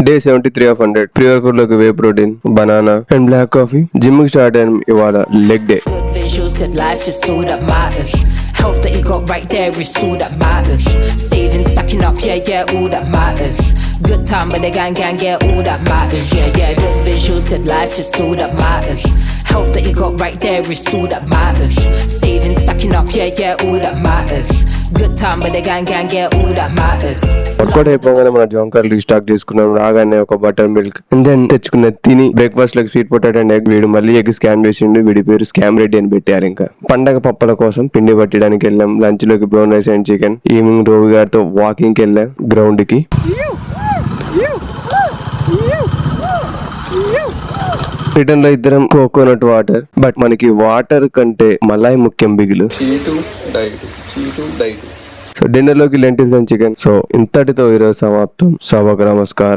Day 73 of 100. Pre-workout loki whey protein, banana and black coffee. Gym start and ivala leg day. Good visuals, good life is all that matters. Health that you got right there is all that matters. Saving, stacking up, yeah, all that matters. Good time with the gang, yeah, all that matters. Yeah, good visuals, good life is all that matters. Health that you got right there is all that matters. Saving, stacking up, yeah, all that matters. Good time with the gang, yeah, all that matters. Workout అయిపోగానే మన జాంకర్ restock చేసుకున్నాం. రాగానే ఒక butter milk and then తెచ్చుకున్న తిని breakfast లకి sweet potato and egg. వీడు మళ్ళీ ఎగ్ స్కామ్ చేసిండు. వీడి పేరు స్కామ్ రెడ్డి అని పెట్టారు. ఇంకా పండగ పప్పల కోసం పిండి పట్టడానికి వెళ్ళాం. లంచ్ లోకి brown rice and chicken. Evening Rovi గారితో వాకింగ్ కి వెళ్ళాం గ్రౌండ్ కి. రిటర్న్ లో ఇద్దరం కోకోనట్ వాటర్. బట్ మనకి వాటర్ కంటే మలాయ్ ముఖ్యం బిగులు. సో డిన్నర్ లోకి లెంటిల్స్ అండ్ చికెన్. సో ఇంతటితో ఈరోజు సమాప్తం. సభకు నమస్కారం.